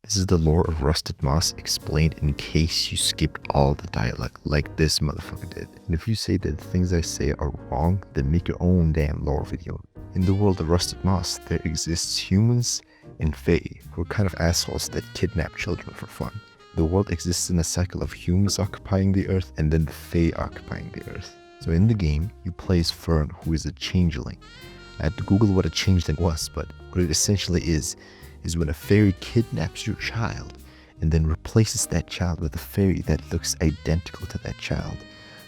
This is the lore of Rusted Moss explained in case you skipped all the dialogue like this motherfucker did. And if you say that the things I say are wrong, then make your own damn lore video. In the world of Rusted Moss, there exists humans and fae, who are kind of assholes that kidnap children for fun. The world exists in a cycle of humans occupying the earth and then the fae occupying the earth. So in the game, you play as Fern, who is a changeling. I had to Google what a changeling was, but what it essentially is when a fairy kidnaps your child and then replaces that child with a fairy that looks identical to that child.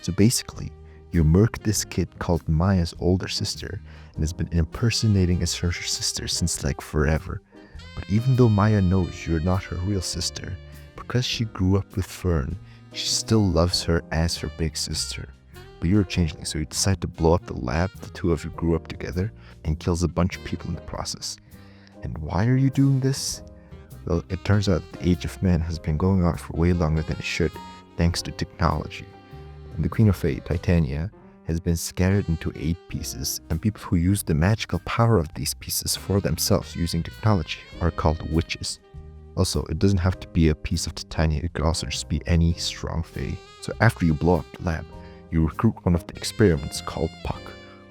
So basically, you murk this kid called Maya's older sister and has been impersonating as her sister since like forever. But even though Maya knows you're not her real sister, because she grew up with Fern, she still loves her as her big sister. But you're a changeling, so you decide to blow up the lab the two of you grew up together and kills a bunch of people in the process. And why are you doing this? Well, it turns out the Age of Man has been going on for way longer than it should, thanks to technology. And the Queen of Fae, Titania, has been scattered into 8 pieces, and people who use the magical power of these pieces for themselves using technology are called witches. Also, it doesn't have to be a piece of Titania, it could also just be any strong Fae. So after you blow up the lab, you recruit one of the experiments called Puck,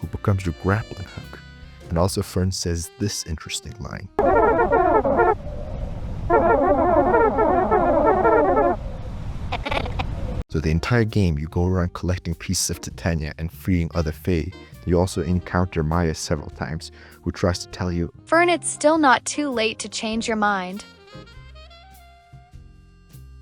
who becomes your grappling hook. And also Fern says this interesting line. So the entire game you go around collecting pieces of Titania and freeing other Fae. You also encounter Maya several times, who tries to tell you, Fern, it's still not too late to change your mind.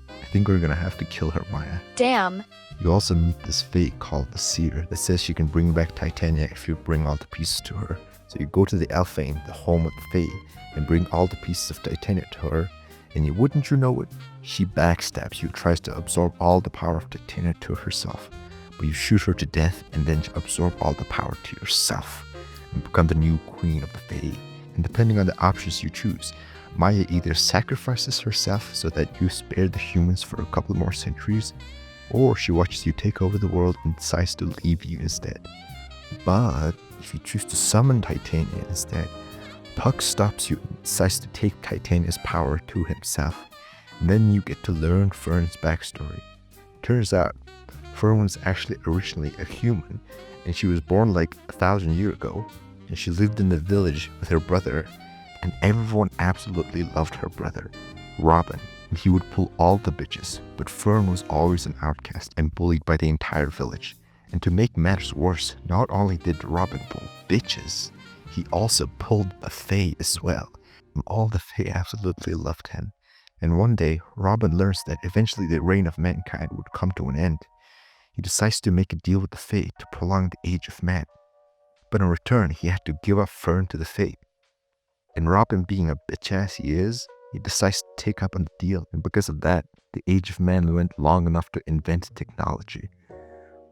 I think we're gonna have to kill her, Maya. Damn. You also meet this Fae called the Seer that says she can bring back Titania if you bring all the pieces to her. So you go to the Alfheim, the home of the Fae, and bring all the pieces of Titania to her, and wouldn't you know it, she backstabs you, tries to absorb all the power of Titania to herself. But you shoot her to death and then absorb all the power to yourself and become the new queen of the Fae. And depending on the options you choose, Maya either sacrifices herself so that you spare the humans for a couple more centuries, or she watches you take over the world and decides to leave you instead. But if you choose to summon Titania instead, Puck stops you and decides to take Titania's power to himself. And then you get to learn Fern's backstory. Turns out, Fern was actually originally a human, and she was born like 1,000 years ago, and she lived in the village with her brother, and everyone absolutely loved her brother, Robin. And he would pull all the bitches, but Fern was always an outcast and bullied by the entire village. And to make matters worse, not only did Robin pull bitches, he also pulled a Fae as well. And all the Fae absolutely loved him. And one day, Robin learns that eventually the reign of mankind would come to an end. He decides to make a deal with the Fae to prolong the Age of Man. But in return, he had to give up Fern to the Fae. And Robin, being a bitch ass he is, he decides to take up on the deal. And because of that, the Age of Man went long enough to invent technology.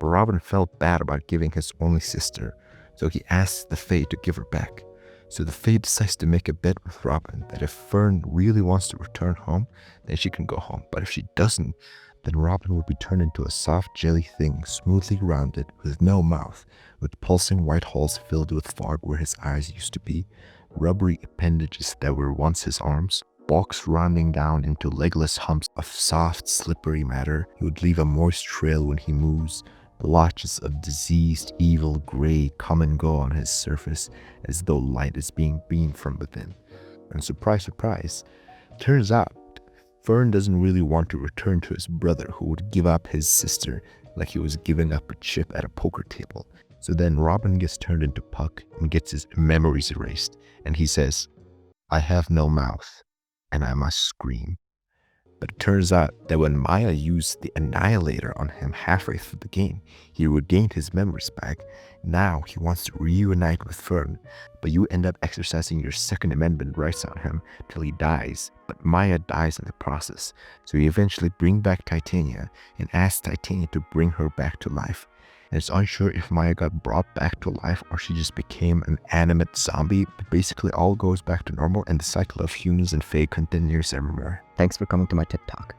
But Robin felt bad about giving his only sister, so he asks the Fae to give her back. So the Fae decides to make a bet with Robin that if Fern really wants to return home, then she can go home. But if she doesn't, then Robin would be turned into a soft jelly thing, smoothly rounded, with no mouth, with pulsing white holes filled with fog where his eyes used to be, rubbery appendages that were once his arms, walks rounding down into legless humps of soft, slippery matter. He would leave a moist trail when he moves. Blotches of diseased, evil gray come and go on his surface as though light is being beamed from within. And surprise, surprise, turns out Fern doesn't really want to return to his brother who would give up his sister like he was giving up a chip at a poker table. So then Robin gets turned into Puck and gets his memories erased, and he says, I have no mouth, and I must scream. But it turns out that when Maya used the Annihilator on him halfway through the game, he regained his memories back. Now he wants to reunite with Fern, but you end up exercising your Second Amendment rights on him till he dies. But Maya dies in the process, so you eventually bring back Titania and ask Titania to bring her back to life. And it's unsure if Maya got brought back to life or she just became an animate zombie, but basically all goes back to normal and the cycle of humans and Fae continues everywhere. Thanks for coming to my TED Talk.